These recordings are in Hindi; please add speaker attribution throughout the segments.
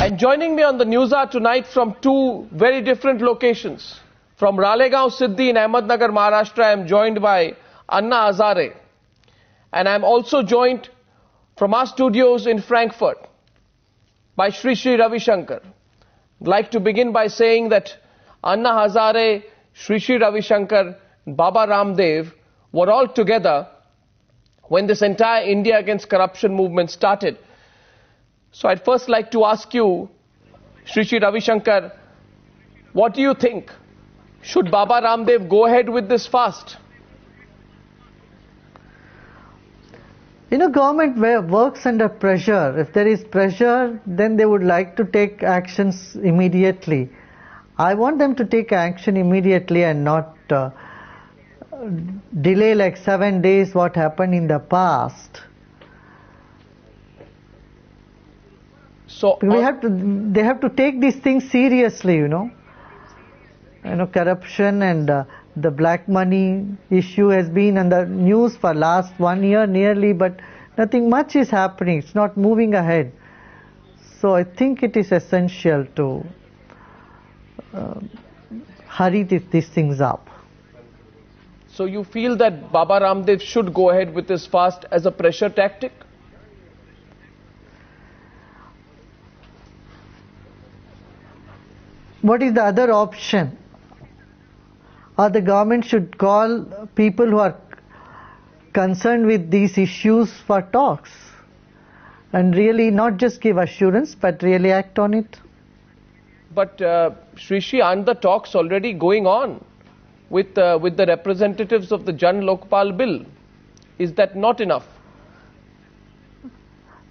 Speaker 1: And joining me on the News Hour tonight from two very different locations. From Ralegaon Siddhi in Ahmednagar, Maharashtra, I am joined by Anna Hazare. And I am also joined from our studios in Frankfurt by Shri Shri Ravi Shankar. I'd like to begin by saying that Anna Hazare, Shri Shri Ravi Shankar, Baba Ramdev were all together when this entire India Against Corruption movement started. So I'd first like to ask you, Shri Shri Ravi Shankar, what do you think? Should Baba Ramdev go ahead with this fast?
Speaker 2: Government works under pressure. If there is pressure, then they would like to take actions immediately. I want them to take action immediately and not delay like 7 days what happened in the past.
Speaker 1: So
Speaker 2: they have to take these things seriously, corruption and the black money issue has been on the news for last 1 year nearly, but nothing much is happening. It's not moving ahead. So I think it is essential to hurry these things up.
Speaker 1: So you feel that Baba Ramdev should go ahead with this fast as a pressure tactic?
Speaker 2: What is the other option? Or the government should call people who are concerned with these issues for talks and really not just give assurance but really act on it.
Speaker 1: But Shri Shri, aren't the talks already going on with the representatives of the Jan Lokpal bill? Is that not enough?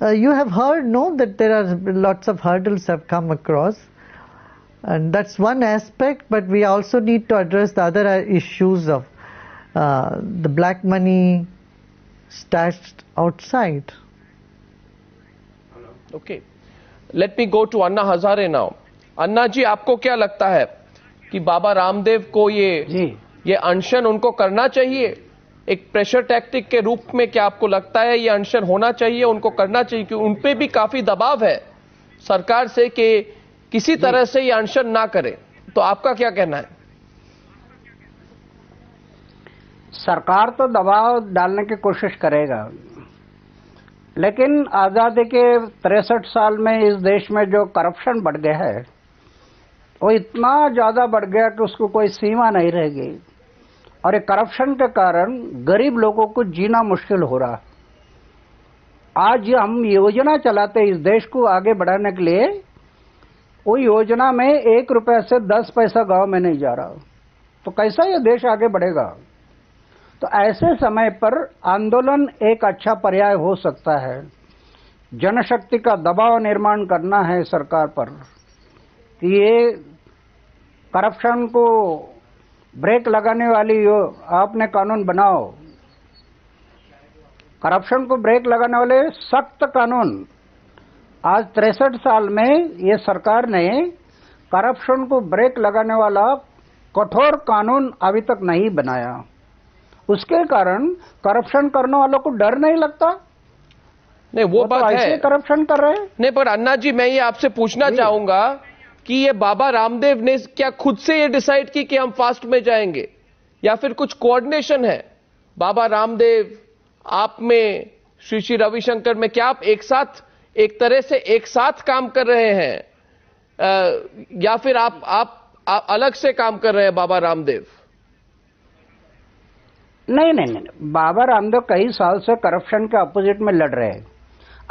Speaker 2: You have heard, that there are lots of hurdles have come across. And that's one aspect, but we also need to address the other issues of the black money stashed outside.
Speaker 1: Okay. Let me go to Anna Hazare now. अन्ना जी, आपको क्या लगता है कि बाबा रामदेव को ये अनशन उनको करना चाहिए एक प्रेशर टैक्टिक के रूप में? क्या आपको लगता है ये अनशन होना चाहिए, उनको करना चाहिए? क्योंकि उन पे भी काफी दबाव है सरकार से कि किसी तरह से ये अनशन ना करें, तो आपका क्या कहना है?
Speaker 3: सरकार तो दबाव डालने की कोशिश करेगा, लेकिन आजादी के 63 साल में इस देश में जो करप्शन बढ़ गया है वो इतना ज्यादा बढ़ गया कि उसको कोई सीमा नहीं रहेगी। और ये करप्शन के कारण गरीब लोगों को जीना मुश्किल हो रहा। आज हम योजना चलाते इस देश को आगे बढ़ाने के लिए, वो योजना में 1 रुपए से 10 पैसा गांव में नहीं जा रहा, तो कैसा ये देश आगे बढ़ेगा? तो ऐसे समय पर आंदोलन एक अच्छा पर्याय हो सकता है। जनशक्ति का दबाव निर्माण करना है सरकार पर कि ये करप्शन को ब्रेक लगाने वाली आपने कानून बनाओ, करप्शन को ब्रेक लगाने वाले सख्त कानून। आज 63 साल में ये सरकार ने करप्शन को ब्रेक लगाने वाला कठोर कानून अभी तक नहीं बनाया। उसके कारण करप्शन करने वालों को डर नहीं लगता।
Speaker 1: नहीं, वो बात
Speaker 3: तो
Speaker 1: है,
Speaker 3: ऐसे करप्शन कर रहे हैं।
Speaker 1: नहीं, पर अन्ना जी, मैं ये आपसे पूछना चाहूंगा कि ये बाबा रामदेव ने क्या खुद से ये डिसाइड की कि हम फास्ट में जाएंगे, या फिर कुछ कोऑर्डिनेशन है बाबा रामदेव आप में, श्री श्री रविशंकर में? क्या आप एक तरह से एक साथ काम कर रहे हैं, या फिर आप अलग से काम कर रहे हैं बाबा रामदेव?
Speaker 3: नहीं, बाबा रामदेव कई साल से करप्शन के अपोजिट में लड़ रहे हैं।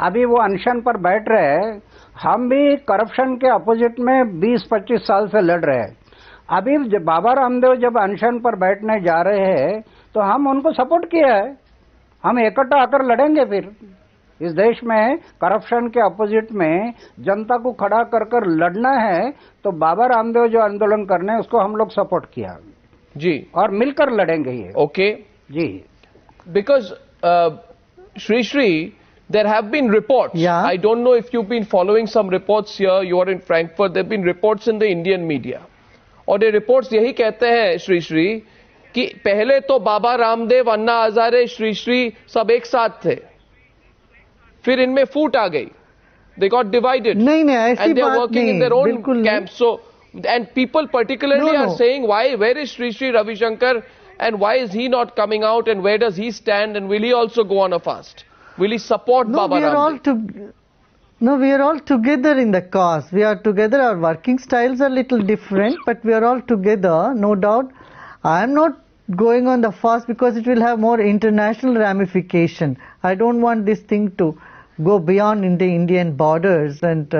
Speaker 3: अभी वो अनशन पर बैठ रहे हैं। हम भी करप्शन के अपोजिट में 20-25 साल से लड़ रहे हैं। अभी जब बाबा रामदेव जब अनशन पर बैठने जा रहे हैं तो हम उनको सपोर्ट किया है। हम इकट्ठा आकर लड़ेंगे। फिर इस देश में करप्शन के अपोजिट में जनता को खड़ा कर लड़ना है, तो बाबा रामदेव जो आंदोलन करने हैं उसको हम लोग सपोर्ट किया
Speaker 1: जी, और
Speaker 3: मिलकर लड़ेंगे ये।
Speaker 1: Okay
Speaker 3: ji,
Speaker 1: because Shri Shri, there have been reports.
Speaker 2: Yeah.
Speaker 1: I don't know if you've been following some reports here. You are in Frankfurt. There have been reports in the Indian media. और ये reports यही कहते हैं श्री श्री कि पहले तो बाबा रामदेव, अन्ना हजारे, श्री श्री सब एक साथ थे, फिर इनमें फूट आ गई They got divided.
Speaker 2: नहीं नहीं ऐसी
Speaker 1: and they are
Speaker 2: बात
Speaker 1: working
Speaker 2: नहीं,
Speaker 1: in their own
Speaker 2: बिल्कुल
Speaker 1: camps. So, and people particularly
Speaker 2: No,
Speaker 1: are
Speaker 2: no.
Speaker 1: saying, where is Sri Sri Ravi Shankar and why is he not coming out and where does he stand and will he also go on a fast? Will he support
Speaker 2: No,
Speaker 1: Baba
Speaker 2: we are
Speaker 1: Ramdev?
Speaker 2: all no, we are all together in the cause. We are together. Our working styles are little different, but we are all together, no doubt. I am not going on the fast because it will have more international ramification. I don't want this thing to go beyond in the Indian borders and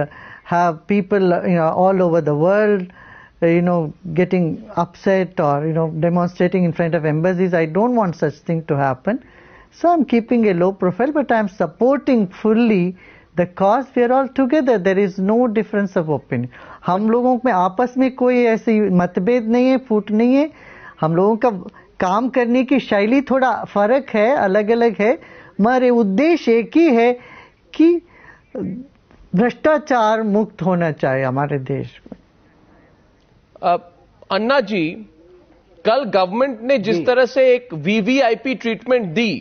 Speaker 2: have people, all over the world, getting upset or demonstrating in front of embassies. I don't want such thing to happen. So I'm keeping a low profile, but I'm supporting fully the cause. We are all together. There is no difference of opinion. हम लोगों में आपस में कोई ऐसी मतभेद नहीं है, फूट नहीं है. हम लोगों का काम करने की शैली थोड़ा फर्क है, अलग अलग है, मगर उद्देश्य एक ही है कि भ्रष्टाचार मुक्त होना चाहिए हमारे देश में.
Speaker 1: अन्ना जी, कल गवर्नमेंट ने जिस तरह से एक वीवीआईपी ट्रीटमेंट दी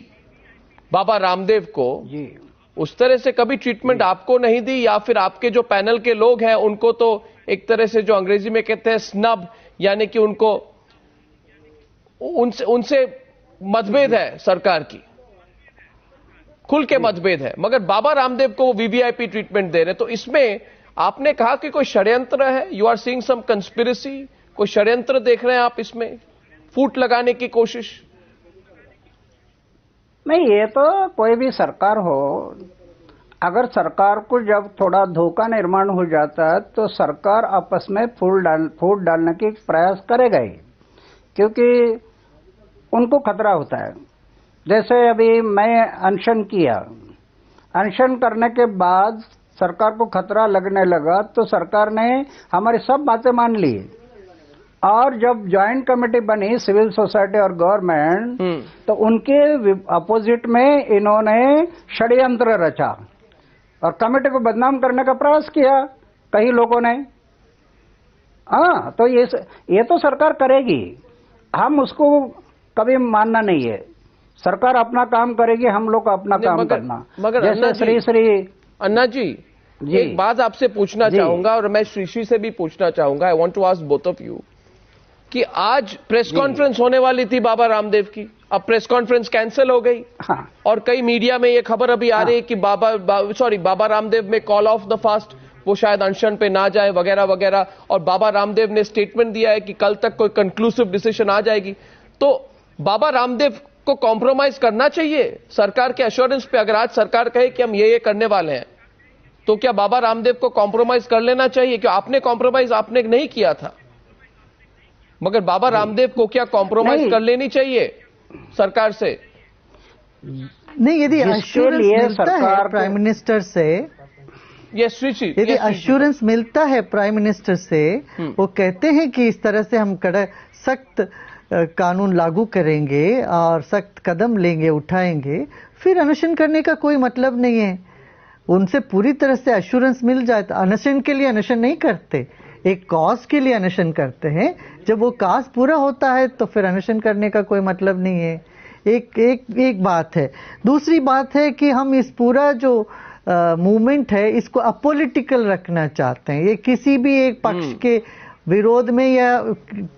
Speaker 1: बाबा रामदेव को,
Speaker 3: जी
Speaker 1: उस तरह से कभी ट्रीटमेंट आपको नहीं दी या फिर आपके जो पैनल के लोग हैं उनको तो एक तरह से जो अंग्रेजी में कहते हैं स्नब, यानी कि उनको उनसे मतभेद है, सरकार की खुल के मतभेद है, मगर बाबा रामदेव को वो वीवीआईपी ट्रीटमेंट दे रहे. तो इसमें आपने कहा कि कोई षड्यंत्र है, you are seeing some conspiracy, कोई षड्यंत्र देख रहे हैं आप इसमें, फूट लगाने की कोशिश?
Speaker 3: नहीं, ये तो कोई भी सरकार हो, अगर सरकार को जब थोड़ा धोखा निर्माण हो जाता है तो सरकार आपस में फूट डालने की प्रयास करेगा ही, क्योंकि उनको खतरा होता है. जैसे अभी मैं अनशन किया, अनशन करने के बाद सरकार को खतरा लगने लगा तो सरकार ने हमारी सब बातें मान ली, और जब ज्वाइंट कमेटी बनी सिविल सोसाइटी और गवर्नमेंट, तो उनके अपोजिट में इन्होंने षड्यंत्र रचा और कमेटी को बदनाम करने का प्रयास किया कई लोगों ने. हाँ, तो ये तो सरकार करेगी, हम उसको कभी मानना नहीं है. सरकार अपना काम करेगी, हम लोग अपना काम करना.
Speaker 1: मगर
Speaker 3: जैसे
Speaker 1: अन्ना जी, एक बात आपसे पूछना चाहूंगा और मैं श्री से भी पूछना चाहूंगा. I want to ask both of you कि आज प्रेस कॉन्फ्रेंस होने वाली थी बाबा रामदेव की, अब प्रेस कॉन्फ्रेंस कैंसिल हो गई.
Speaker 3: हाँ.
Speaker 1: और कई मीडिया में ये खबर अभी आ रही है कि बाबा रामदेव में कॉल ऑफ द फास्ट, वो शायद अनशन पे ना जाए वगैरह वगैरह, और बाबा रामदेव ने स्टेटमेंट दिया है कि कल तक कोई कंक्लूसिव डिसीजन आ जाएगी. तो बाबा रामदेव को कॉम्प्रोमाइज करना चाहिए सरकार के एश्योरेंस पे? अगर आज सरकार कहे कि हम ये करने वाले हैं, तो क्या बाबा रामदेव को कॉम्प्रोमाइज कर लेना चाहिए? क्यों आपने कॉम्प्रोमाइज आपने नहीं किया था, मगर बाबा रामदेव को क्या कॉम्प्रोमाइज कर लेनी चाहिए सरकार से?
Speaker 2: नहीं, यदि एश्योरेंस मिलता है प्राइम मिनिस्टर से, यदि एश्योरेंस मिलता है प्राइम मिनिस्टर से, वो कहते हैं कि इस तरह से हम सख्त कानून लागू करेंगे और सख्त कदम लेंगे, उठाएंगे, फिर अनशन करने का कोई मतलब नहीं है. उनसे पूरी तरह से एश्योरेंस मिल जाए तो अनशन के लिए अनशन नहीं करते, एक कॉज के लिए अनशन करते हैं. जब वो कॉज पूरा होता है तो फिर अनशन करने का कोई मतलब नहीं है. एक बात है. दूसरी बात है कि हम इस पूरा जो मूवमेंट है इसको अपोलिटिकल रखना चाहते हैं. ये किसी भी एक पक्ष के विरोध में या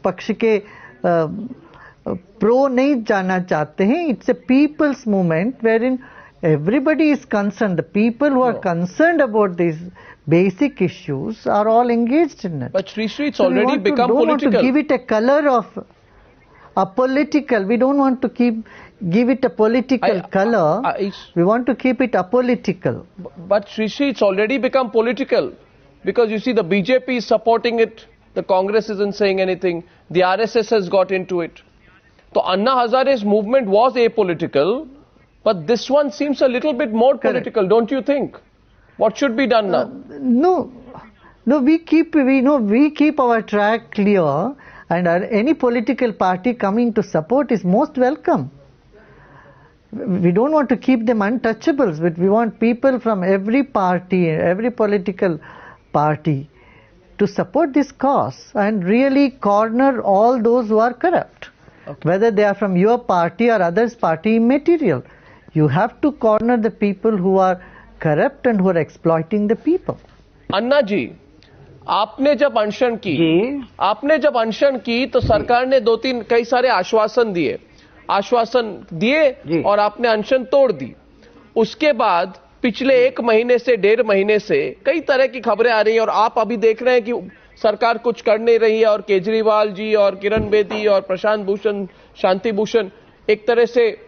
Speaker 2: पक्ष के प्रो नहीं जाना चाहते हैं. It's a people's movement where in everybody is concerned. The people who are concerned about these basic issues are all engaged in it.
Speaker 1: But Sri, it's already become political.
Speaker 2: We don't want to give it a color of a political. We don't want to give it a political color. We want to keep it apolitical.
Speaker 1: But Sri, it's already become political, because you see the BJP is supporting it, the Congress isn't saying anything, the RSS has got into it. So Anna Hazare's movement was apolitical, but this one seems a little bit more political, don't you think? What should be done now?
Speaker 2: No, we keep our track clear, and any political party coming to support is most welcome. We don't want to keep them untouchables, but we want people from every party, every political party to support this cause and really corner all those who are corrupt. Okay. Whether they are from your party or others' party, immaterial. You have to corner the people who are corrupt and who are exploiting the people.
Speaker 1: अन्ना जी, आपने जब अनशन की तो सरकार ने कई सारे आश्वासन दिए और आपने अनशन तोड़ दी। उसके बाद पिछले 1 महीने से 1.5 महीने से कई तरह की खबरें आ रही हैं और आप अभी देख रहे हैं कि सरकार कुछ कर नहीं रही है और केजरीवाल जी और किरण बेदी और प्रशांत भूषण, शांति भूषण, एक तरह से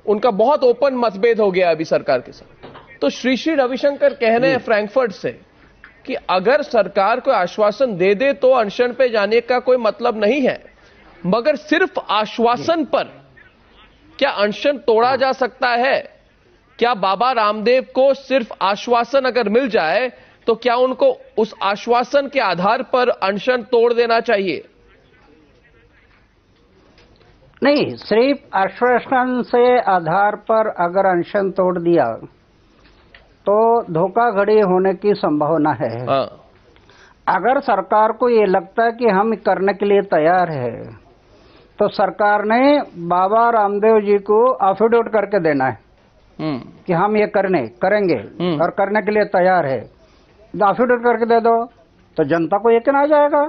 Speaker 1: उनका बहुत ओपन मतभेद हो गया अभी सरकार के साथ। तो श्री श्री रविशंकर कह रहे हैं फ्रैंकफर्ट से कि अगर सरकार कोई आश्वासन दे दे तो अनशन पे जाने का कोई मतलब नहीं है, मगर सिर्फ आश्वासन पर क्या अनशन तोड़ा जा सकता है? क्या बाबा रामदेव को सिर्फ आश्वासन अगर मिल जाए तो क्या उनको उस आश्वासन के आधार पर अनशन तोड़ देना चाहिए?
Speaker 3: नहीं, सिर्फ आश्वासन से आधार पर अगर अनशन तोड़ दिया तो धोखाधड़ी होने की संभावना है। अगर सरकार को ये लगता है कि हम करने के लिए तैयार है तो सरकार ने बाबा रामदेव जी को एफिडेविट करके देना है कि हम ये करेंगे और करने के लिए तैयार है। एफिडेविट करके दे दो तो जनता को यकीन आ जाएगा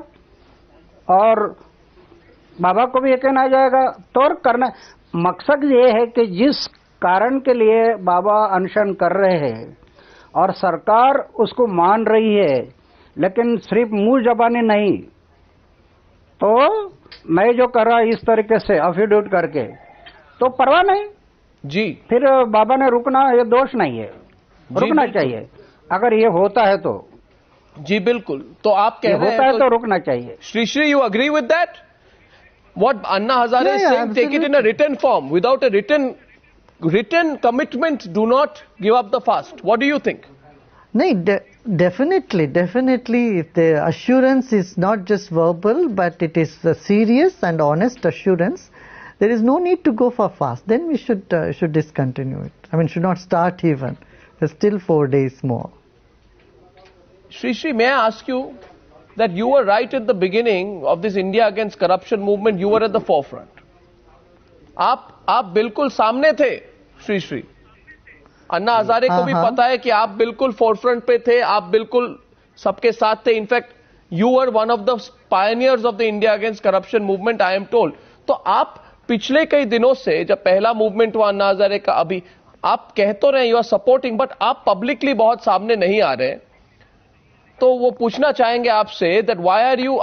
Speaker 3: और बाबा को भी यकीन आ जाएगा। तो करना मकसद ये है कि जिस कारण के लिए बाबा अनशन कर रहे हैं और सरकार उसको मान रही है, लेकिन सिर्फ मुंह जबानी नहीं, तो मैं जो कर रहा इस तरीके से एफिडेविट करके तो परवाह नहीं
Speaker 1: जी।
Speaker 3: फिर बाबा ने रुकना ये दोष नहीं है, रुकना चाहिए अगर ये होता है तो।
Speaker 1: जी बिल्कुल। तो आप कह रहे हैं
Speaker 3: होता है तो रुकना चाहिए।
Speaker 1: Shri Shri, you agree with that? What Anna Hazare is saying, take it in a written form. Without a written commitment, do not give up the fast. What do you think?
Speaker 2: No, definitely. If the assurance is not just verbal, but it is a serious and honest assurance, there is no need to go for fast. Then we should discontinue it. I mean, should not start even. There's still 4 days more.
Speaker 1: Shri Shri, may I ask you that you were right at the beginning of this India against corruption movement. You were at the forefront. आप बिल्कुल सामने थे श्री श्री। अन्ना हजारे को भी पता है कि आप बिल्कुल फोरफ्रंट पे थे, आप बिल्कुल सबके साथ थे। In fact you were one of the pioneers of the India against corruption movement, I am told. तो आप पिछले कई दिनों से, जब पहला मूवमेंट हुआ अन्ना हजारे का, अभी आप कह तो रहे हैं यू आर सपोर्टिंग, बट आप पब्लिकली बहुत सामने नहीं आ रहे। तो वो पूछना चाहेंगे आपसे that why are you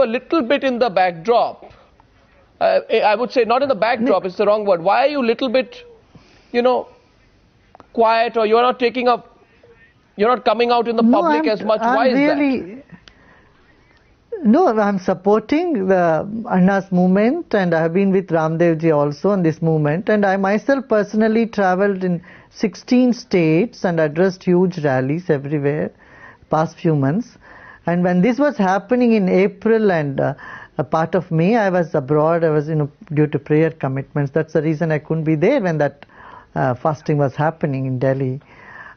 Speaker 1: a little bit in the backdrop? I would say not in the backdrop, it's the wrong word. Why are you a little bit, quiet, or you're not coming out in the public as much? Why is that?
Speaker 2: No, I'm supporting Anna's movement, and I have been with Ramdev ji also on this movement, and I myself personally traveled in 16 states and addressed huge rallies everywhere past few months. And when this was happening in April and a part of May, I was abroad. I was due to prayer commitments. That's the reason I couldn't be there when that fasting was happening in Delhi.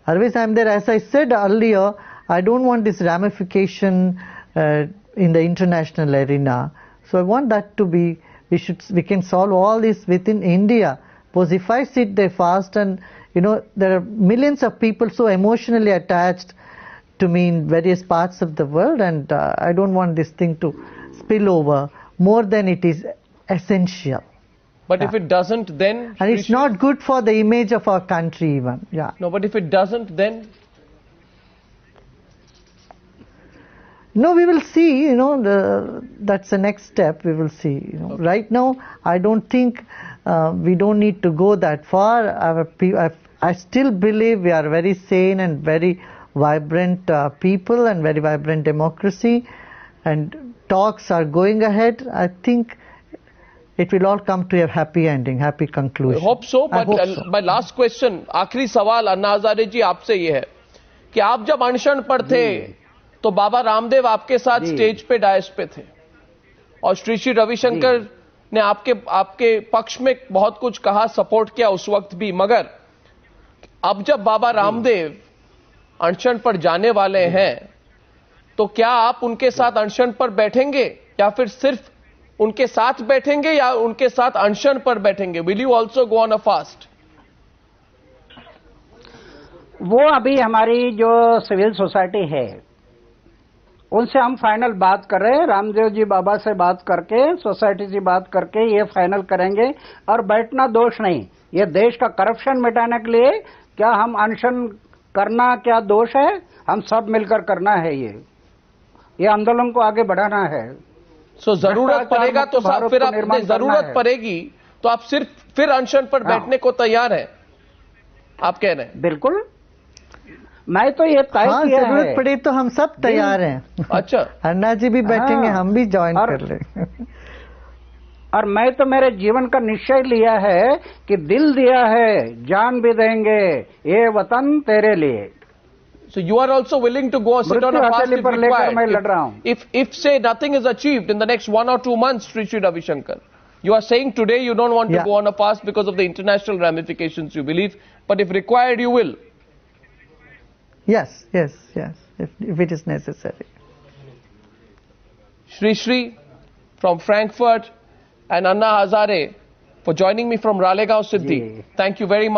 Speaker 2: Otherwise I'm there. As I said earlier, I don't want this ramification in the international arena. So I want that to be, we can solve all this within India. Because if I sit there fast and there are millions of people so emotionally attached to me in various parts of the world, and I don't want this thing to spill over more than it is essential.
Speaker 1: But if it doesn't, then...
Speaker 2: And it's not good for the image of our country even. Yeah.
Speaker 1: No, but if it doesn't, then...
Speaker 2: No, we will see, that's the next step, we will see. Okay. Right now, I don't think we don't need to go that far. I still believe we are very sane and very vibrant people and very vibrant democracy, and talks are going ahead. I think it will all come to a happy ending, happy conclusion.
Speaker 1: I hope so, but my last question, आखिरी सवाल अन्ना हजारे जी आपसे ये है कि आप जब अनशन पर थे तो बाबा रामदेव आपके साथ स्टेज पे डायस पे थे और श्री श्री रविशंकर ने आपके पक्ष में बहुत कुछ कहा, सपोर्ट किया उस वक्त भी, मगर अब जब बाबा रामदेव अनशन पर जाने वाले हैं तो क्या आप उनके साथ अनशन पर बैठेंगे या फिर सिर्फ उनके साथ बैठेंगे या उनके साथ अनशन पर बैठेंगे? Will you also go on a fast?
Speaker 3: वो अभी हमारी जो सिविल सोसाइटी है उनसे हम फाइनल बात कर रहे हैं, रामदेव जी बाबा से बात करके, सोसाइटी से बात करके ये फाइनल करेंगे। और बैठना दोष नहीं, ये देश का करप्शन मिटाने के लिए क्या हम अनशन करना क्या दोष है? हम सब मिलकर करना है, ये आंदोलन को आगे बढ़ाना है।
Speaker 1: सो जरूरत पड़ेगा तो साहब फिर आप जरूरत पड़ेगी तो आप सिर्फ फिर अनशन पर बैठने को तैयार हैं, आप कह रहे हैं?
Speaker 3: बिल्कुल, मैं तो ये तय किया है।
Speaker 2: जरूरत पड़ी तो हम सब तैयार हैं।
Speaker 1: अच्छा,
Speaker 2: अन्ना जी भी बैठेंगे, हम भी ज्वाइन कर ले।
Speaker 3: और मैं तो मेरे जीवन का निश्चय लिया है कि दिल दिया है, जान भी देंगे, ये वतन तेरे लिए।
Speaker 1: So you are also willing to go sit on a fast if required. If say nothing is achieved in the next 1 or 2 months, Sri Ravi Shankar, you are saying today you don't want to go on a fast because of the international ramifications you believe, but if required you will.
Speaker 2: Yes, if it is necessary.
Speaker 1: Shri from Frankfurt and Anna Hazare for joining me from Ralegaon Siddhi. Thank you very much.